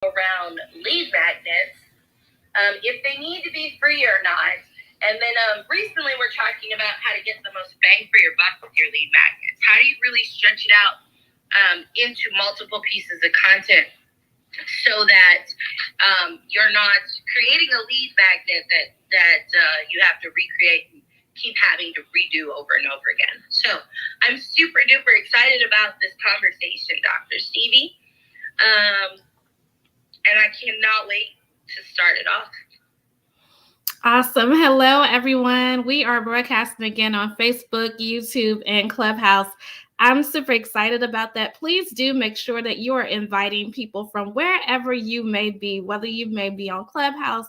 around lead magnets, if they need to be free or not. And then recently we're talking about how to get the most bang for your buck with your lead magnets. How do you really stretch it out into multiple pieces of content so that you're not creating a lead magnet that you have to recreate and keep having to redo over and over again. So I'm super duper excited about this conversation, Dr. Stevie. And I cannot wait to start it off. Awesome. Hello, everyone. We are broadcasting again on Facebook, YouTube, and Clubhouse. I'm super excited about that. Please do make sure that you are inviting people from wherever you may be, whether you may be on Clubhouse,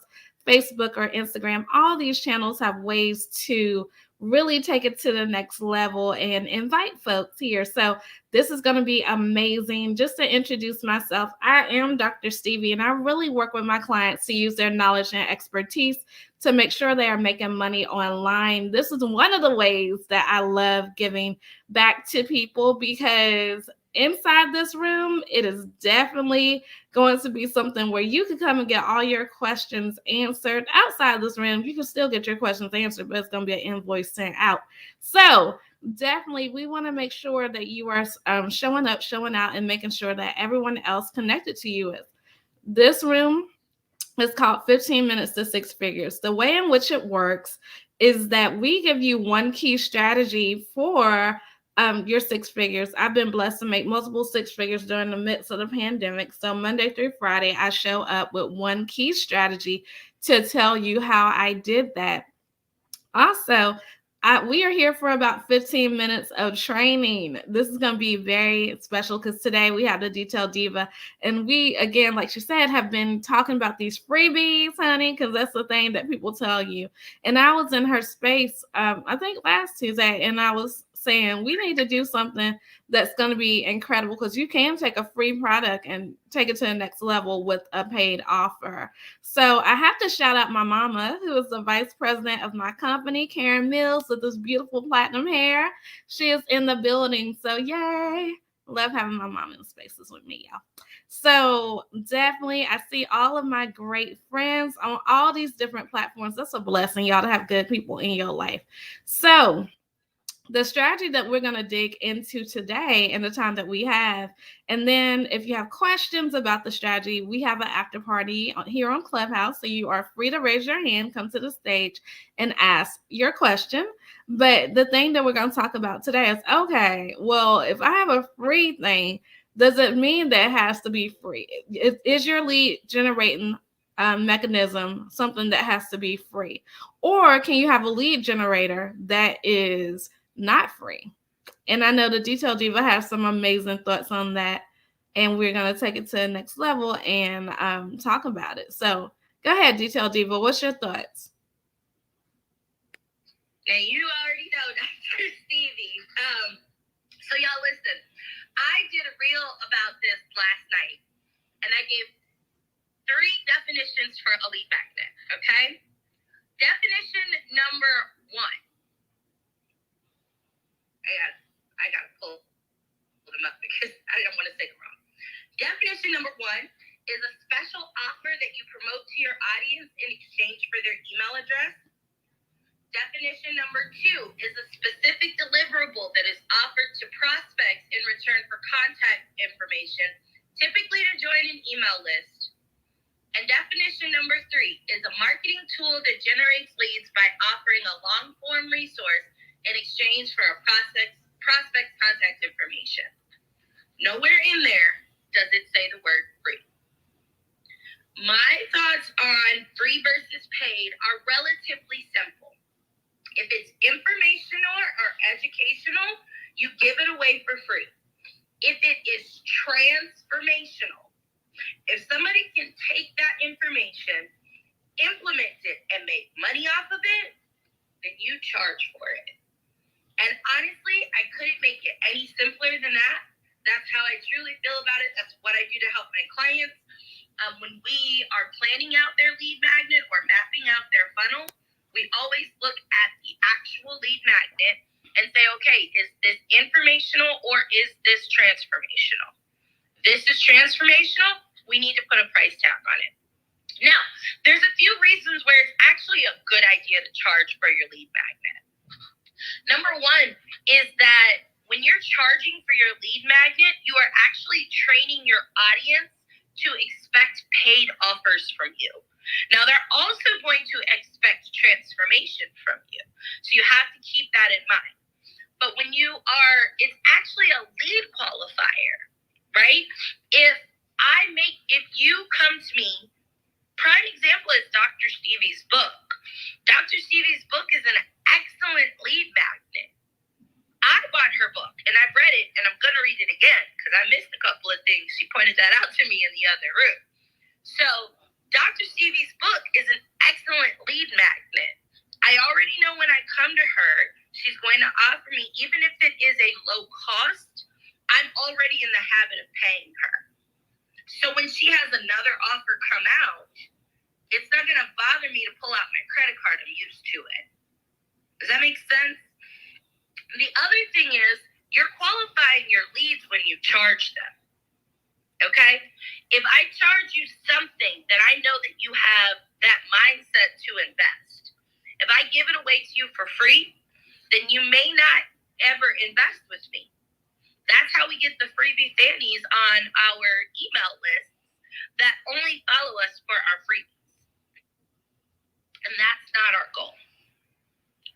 Facebook, or Instagram. All these channels have ways to really take it to the next level and invite folks here. So this is going to be amazing. Just to introduce myself, I am Dr. Stevie, and I really work with my clients to use their knowledge and expertise to make sure they are making money online. This is one of the ways that I love giving back to people, because inside this room, it is definitely going to be something where you can come and get all your questions answered. Outside this room, you can still get your questions answered, but it's going to be an invoice sent out. So definitely, we want to make sure that you are showing up, showing out, and making sure that everyone else connected to you is. This room is called 15 Minutes to Six Figures. The way in which it works is that we give you one key strategy for your six figures. I've been blessed to make multiple six figures during the midst of the pandemic. So Monday through Friday, I show up with one key strategy to tell you how I did that. Also, we are here for about 15 minutes of training. This is going to be very special because today we have the Detail Diva. And we, again, like she said, have been talking about these freebies, honey, because that's the thing that people tell you. And I was in her space, I think last Tuesday, and I was saying we need to do something that's going to be incredible, because you can take a free product and take it to the next level with a paid offer. So I have to shout out my mama, who is the vice president of my company, Karen Mills, with this beautiful platinum hair. She is in the building. So yay. Love having my mom in spaces with me, y'all. So definitely, I see all of my great friends on all these different platforms. That's a blessing, y'all, to have good people in your life. So the strategy that we're going to dig into today in the time that we have. And then if you have questions about the strategy, we have an after party here on Clubhouse. So you are free to raise your hand, come to the stage, and ask your question. But the thing that we're going to talk about today is, okay, well, if I have a free thing, does it mean that it has to be free? Is your lead generating mechanism something that has to be free? Or can you have a lead generator that is not free? And I know the Detail Diva has some amazing thoughts on that, and we're going to take it to the next level and talk about it. So go ahead, Detail Diva. What's your thoughts? Now, you already know, Dr. Stevie. So y'all listen, I did a reel about this last night, and I gave 3 definitions for a lead magnet, okay? Definition number 1. I got to pull them up because I don't want to say it wrong. Definition number 1 is a special offer that you promote to your audience in exchange for their email address. Definition number 2 is a specific deliverable that is offered to prospects in return for contact information, typically to join an email list. And definition number 3 is a marketing tool that generates leads by offering a long-form resource in exchange for a prospect's contact information. Nowhere in there does it say the word free. My thoughts on free versus paid are relatively simple. If it's informational or educational, you give it away for free. If it is transformational, if somebody can take that information, implement it, and make money off of it, then you charge for it. And honestly, I couldn't make it any simpler than that. That's how I truly feel about it. That's what I do to help my clients. When we are planning out their lead magnet or mapping out their funnel, we always look at the actual lead magnet and say, okay, is this informational or is this transformational? This is transformational, we need to put a price tag on it. Now, there's a few reasons where it's actually a good idea to charge for your lead magnet. Number one is that when you're charging for your lead magnet, you are actually training your audience to expect paid offers from you. Now, they're also going to expect transformation from you. So you have to keep that in mind. But when it's actually a lead qualifier, right? If you come to me, prime example is Dr. Stevie's book. Dr. Stevie's book is an excellent lead magnet. I bought her book and I've read it and I'm going to read it again because I missed a couple of things. She pointed that out to me in the other room. So Dr. Stevie's book is an excellent lead magnet. I already know when I come to her, she's going to offer me, even if it is a low cost, I'm already in the habit of paying her. So when she has another offer come out, it's not going to bother me to pull out my credit card. I'm used to it. Does that make sense? The other thing is you're qualifying your leads when you charge them. Okay? If I charge you something that I know that you have that mindset to invest, if I give it away to you for free, then you may not ever invest with me. That's how we get the freebie fannies on our email list that only follow us for our freebies. And that's not our goal,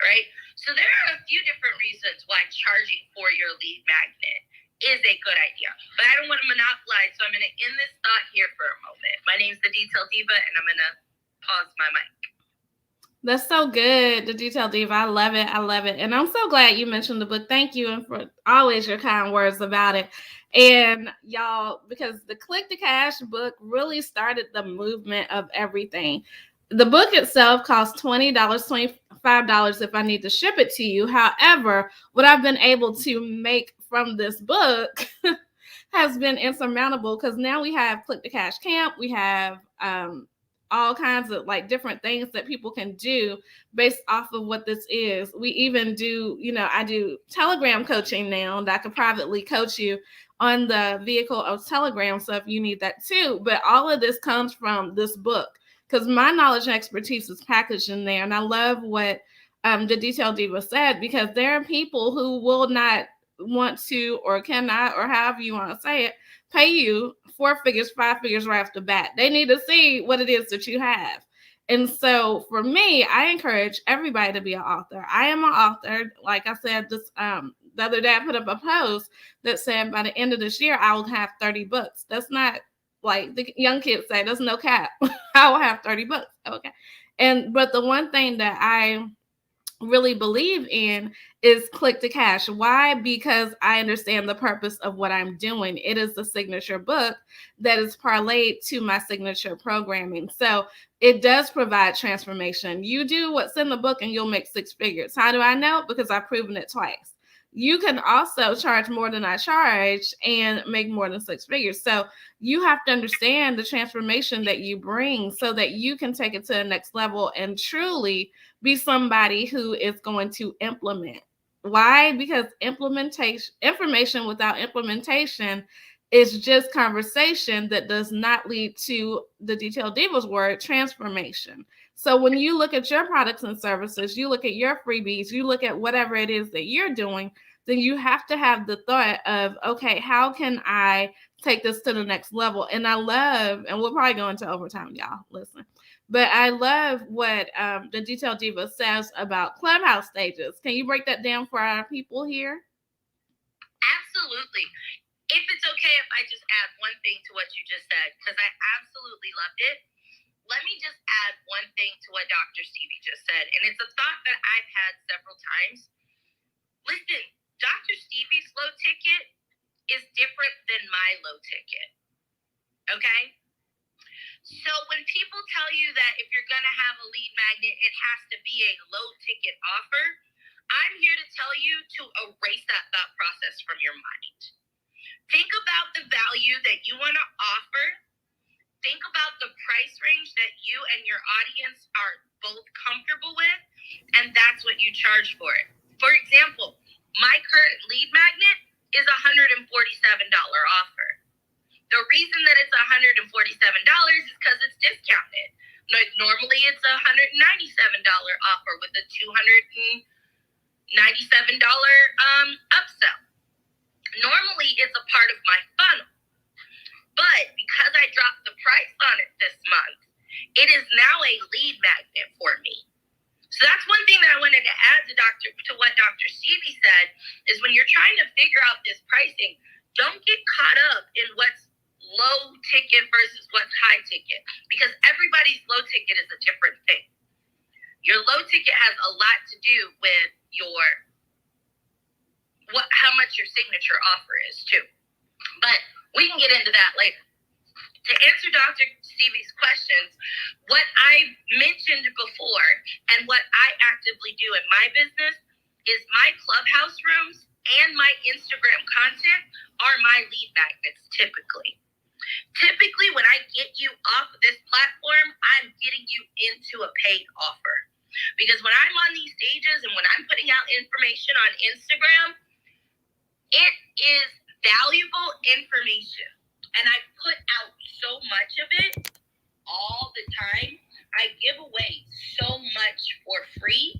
right? So there are a few different reasons why charging for your lead magnet is a good idea. But I don't want to monopolize, so I'm going to end this thought here for a moment. My name's the Detail Diva, and I'm going to pause my mic. That's so good, the Detail Diva. I love it. I love it. And I'm so glad you mentioned the book. Thank you, and for always your kind words about it. And y'all, because the Click to Cash book really started the movement of everything. The book itself costs $20, $25 if I need to ship it to you. However, what I've been able to make from this book has been insurmountable because now we have Click to Cash Camp. We have all kinds of like different things that people can do based off of what this is. We even do, I do Telegram coaching now that I can privately coach you on the vehicle of Telegram. So if you need that too, but all of this comes from this book because my knowledge and expertise is packaged in there. And I love what the Detail Diva said, because there are people who will not want to or cannot, or however you want to say it, pay you 4 figures, 5 figures right off the bat. They need to see what it is that you have. And so for me, I encourage everybody to be an author. I am an author. Like I said, this the other day I put up a post that said by the end of this year, I will have 30 books. That's not like the young kids say, that's no cap. I will have 30 books. Okay. But the one thing that I really believe in is Click to Cash. Why? Because I understand the purpose of what I'm doing. It is the signature book that is parlayed to my signature programming. So it does provide transformation. You do what's in the book and you'll make 6 figures. How do I know? Because I've proven it twice. You can also charge more than I charge and make more than 6 figures. So you have to understand the transformation that you bring so that you can take it to the next level and truly be somebody who is going to implement. Why? Because information without implementation is just conversation that does not lead to the Detail Diva's word, transformation. So when you look at your products and services, you look at your freebies, you look at whatever it is that you're doing, then you have to have the thought of, okay, how can I take this to the next level? And I love, and we'll probably go into overtime, y'all, listen. But I love what the Detail Diva says about Clubhouse stages. Can you break that down for our people here? Absolutely. If it's okay if I just add one thing to what you just said, because I absolutely loved it. Let me just add one thing to what Dr. Stevie just said. And it's a thought that I've had several times. Listen, Dr. Stevie's low ticket is different than my low ticket. Okay? So when people tell you that if you're going to have a lead magnet, it has to be a low ticket offer, I'm here to tell you to erase that thought process from your mind. Think about the value that you want to offer. Think about the price range that you and your audience are both comfortable with, and that's what you charge for it. For example, my current lead magnet is $147 offer. The reason that it's $147 is because it's discounted. Like normally it's a $197 offer with a $297 upsell. Normally it's a part of my funnel. But because I dropped the price on it this month, it is now a lead magnet for me. So that's one thing that I wanted to add to what Dr. Stevie said, is when you're trying to figure out this pricing, don't get caught up in what's low ticket versus what's high ticket, because everybody's low ticket is a different thing. Your low ticket has a lot to do with how much your signature offer is too. But we can get into that later. To answer Dr. Stevie's questions, what I mentioned before and what I actively do in my business is my Clubhouse rooms and my Instagram content are my lead magnets typically. Typically, when I get you off of this platform, I'm getting you into a paid offer. Because when I'm on these stages and when I'm putting out information on Instagram, it is valuable information. And I put out so much of it all the time. I give away so much for free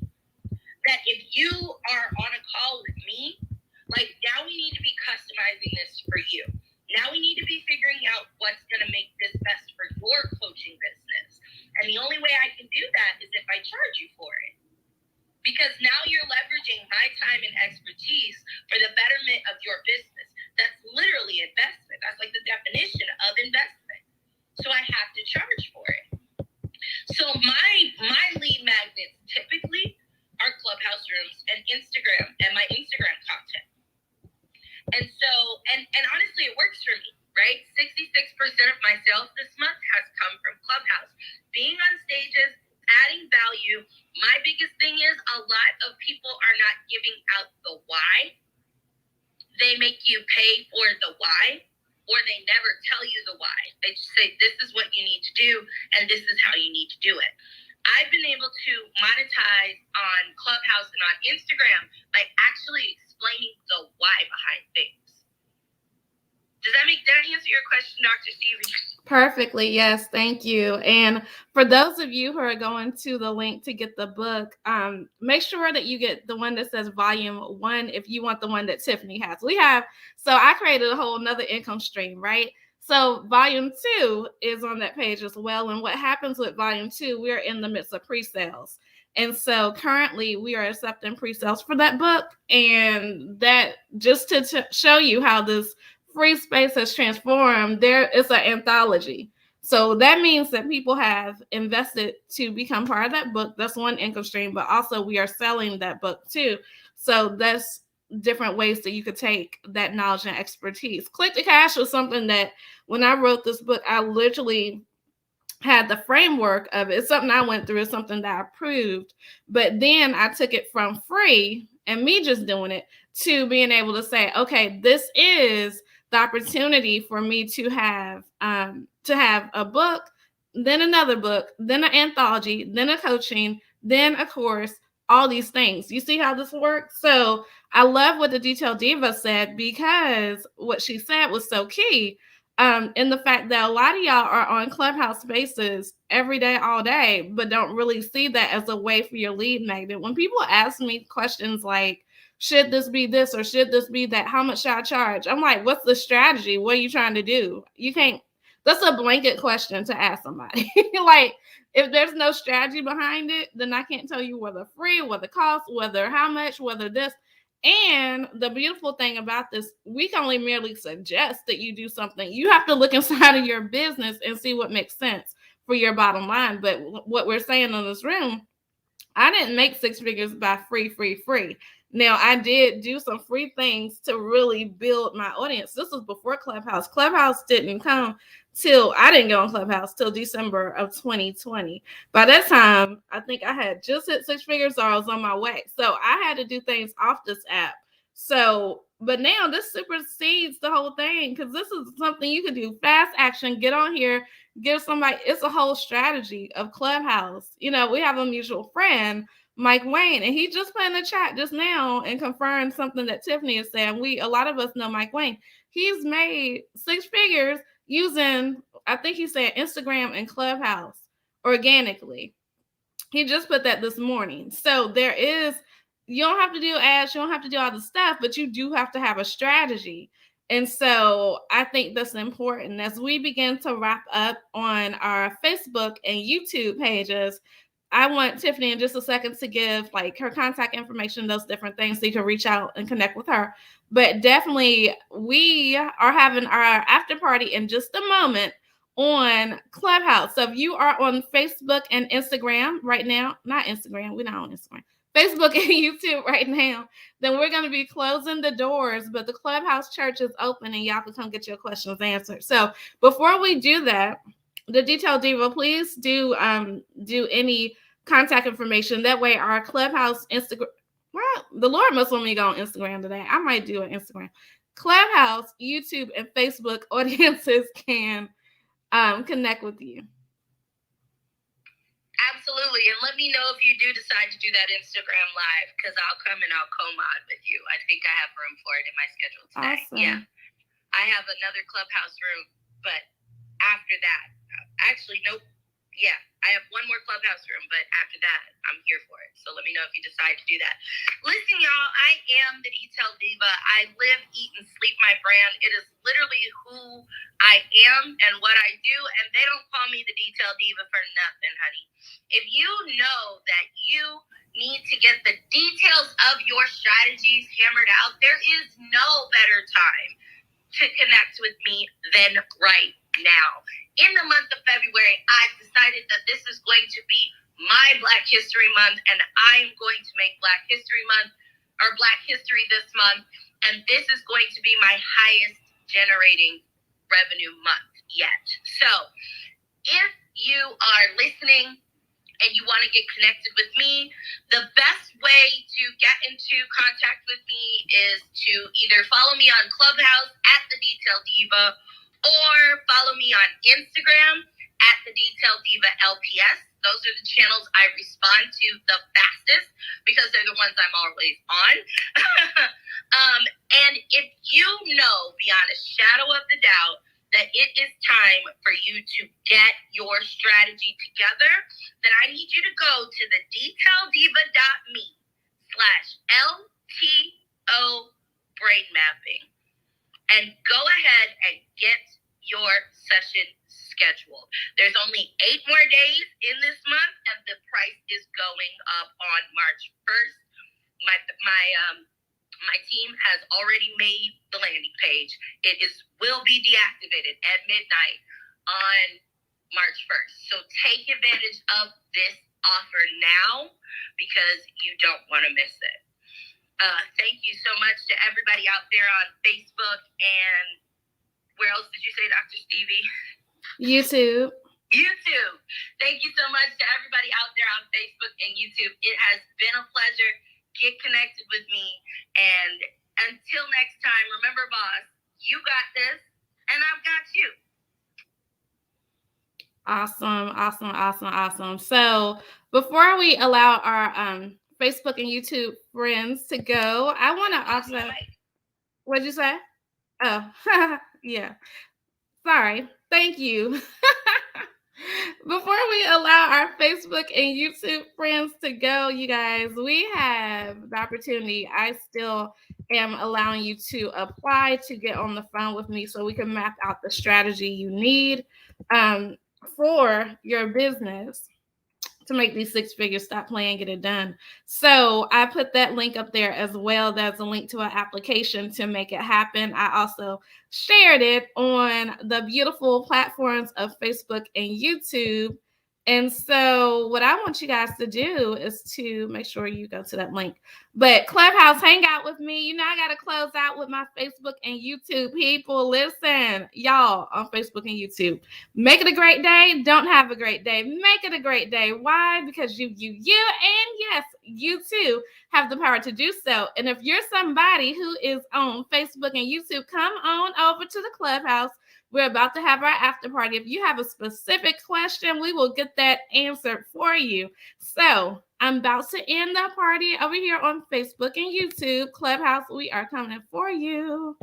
that if you are on a call with me, like now we need to be customizing this for you. Now we need to be figuring out what's going to make this best for your coaching business. And the only way I can do that is if I charge you for it. Because now you're leveraging my time and expertise for the betterment of your business. That's literally investment. That's like the definition of investment. So I have to charge for it. So my lead magnets typically are Clubhouse rooms and Instagram and my Instagram content. And so, and honestly, it works for me, right? 66% of my sales this month has come from Clubhouse. Being on stages, adding value. My biggest thing is a lot of people are not giving out the why. They make you pay for the why, or they never tell you the why. They just say, this is what you need to do, and this is how you need to do it. I've been able to monetize on Clubhouse and on Instagram by actually explaining the why behind things. Did I answer your question, Dr. Stevie? Perfectly. Yes. Thank you. And for those of you who are going to the link to get the book, make sure that you get the one that says volume 1 if you want the one that Tiffany has. So I created a whole nother income stream, right? So volume 2 is on that page as well. And what happens with volume 2, we're in the midst of pre-sales. And so currently we are accepting pre-sales for that book. And that just to show you how this free space has transformed, there is an anthology. So that means that people have invested to become part of that book. That's one income stream, but also we are selling that book too. So that's different ways that you could take that knowledge and expertise. Click to Cash was something that when I wrote this book, I literally had the framework of it. It's something I went through. It's something that I proved. But then I took it from free and me just doing it to being able to say, okay, this is the opportunity for me to have a book, then another book, then an anthology, then a coaching, then a course, all these things. You see how this works? So I love what the Detailed Diva said, because what she said was so key. In the fact that a lot of y'all are on Clubhouse Spaces every day, all day, but don't really see that as a way for your lead magnet. When people ask me questions like, should this be this or should this be that? How much should I charge? I'm like, what's the strategy? What are you trying to do? You can't, that's a blanket question to ask somebody. Like, if there's no strategy behind it, then I can't tell you whether free, whether cost, whether how much, whether this. And the beautiful thing about this, we can only merely suggest that you do something. You have to look inside of your business and see what makes sense for your bottom line. But what we're saying in this room, I didn't make 6 figures by free. Now, I did do some free things to really build my audience. This was before Clubhouse. Clubhouse didn't come till I didn't go on Clubhouse till December of 2020. By that time, I think I had just hit 6 figures or I was on my way. So I had to do things off this app. So, but now this supersedes the whole thing, because this is something you can do fast action, get on here, give somebody, it's a whole strategy of Clubhouse. You know, we have a mutual friend, Mike Wayne, and he just put in the chat just now and confirmed something that Tiffany is saying. A lot of us know Mike Wayne. He's made 6 figures using, I think he said Instagram and Clubhouse organically. He just put that this morning. So there is, you don't have to do ads, you don't have to do all the stuff, but you do have to have a strategy. And so I think that's important as we begin to wrap up on our Facebook and YouTube pages. I want Tiffany in just a second to give like her contact information, those different things, so you can reach out and connect with her. But definitely, we are having our after party in just a moment on Clubhouse. So if you are on Facebook and Instagram right now, not Instagram, we're not on Instagram, Facebook and YouTube right now, then we're going to be closing the doors, but the Clubhouse church is open and y'all can come get your questions answered. So before we do that, the Detail Diva, please do any contact information. That way our Clubhouse Instagram, well, the Lord must want me to go on Instagram today. I might do an Instagram. Clubhouse, YouTube, and Facebook audiences can connect with you. Absolutely. And let me know if you do decide to do that Instagram live, because I'll come and I'll co-mod with you. I think I have room for it in my schedule today. Awesome. Yeah. I have another Clubhouse room, but after that, actually, nope. Yeah, I have one more Clubhouse room, but after that, I'm here for it. So let me know if you decide to do that. Listen, y'all, I am the Detail Diva. I live, eat, and sleep my brand. It is literally who I am and what I do, and they don't call me the Detail Diva for nothing, honey. If you know that you need to get the details of your strategies hammered out, there is no better time to connect with me than right now. In the month of February, I've decided that this is going to be my Black History Month, and I'm going to make Black History Month, or Black History this month, and this is going to be my highest generating revenue month yet. So if you are listening and you want to get connected with me, the best way to get into contact with me is to either follow me on Clubhouse at The Detail Diva, or follow me on Instagram at The Detail Diva LPS. Those are the channels I respond to the fastest because they're the ones I'm always on. And if you know beyond a shadow of the doubt that it is time for you to get your strategy together, then I need you to go to the detaildiva.me/LTO brain mapping and go ahead and get your session scheduled. There's only 8 more days in this month, and the price is going up on March 1st. My team has already made the landing page. It will be deactivated at midnight on March 1st. So take advantage of this offer now because you don't want to miss it. Thank you so much to everybody out there on Facebook, and where else did you say, Dr. Stevie? YouTube. Thank you so much to everybody out there on Facebook and YouTube. It has been a pleasure. Get connected with me. And until next time, remember, boss, you got this, and I've got you. Awesome. So before we allow our Facebook and YouTube friends to go, I want to also, what'd you say? Oh, yeah. Sorry. Thank you. Before we allow our Facebook and YouTube friends to go, you guys, we have the opportunity. I still am allowing you to apply to get on the phone with me so we can map out the strategy you need for your business to make these 6 figures. Stop playing, get it done. So I put that link up there as well. There's a link to an application to make it happen. I also shared it on the beautiful platforms of Facebook and YouTube. And so what I want you guys to do is to make sure you go to that link. But Clubhouse, hang out with me. You know, I got to close out with my Facebook and YouTube people. Listen, y'all on Facebook and YouTube, make it a great day. Don't have a great day. Make it a great day. Why? Because you, and yes, you too have the power to do so. And if you're somebody who is on Facebook and YouTube, come on over to the Clubhouse. We're about to have our after party. If you have a specific question, we will get that answered for you. So I'm about to end the party over here on Facebook and YouTube. Clubhouse, we are coming for you.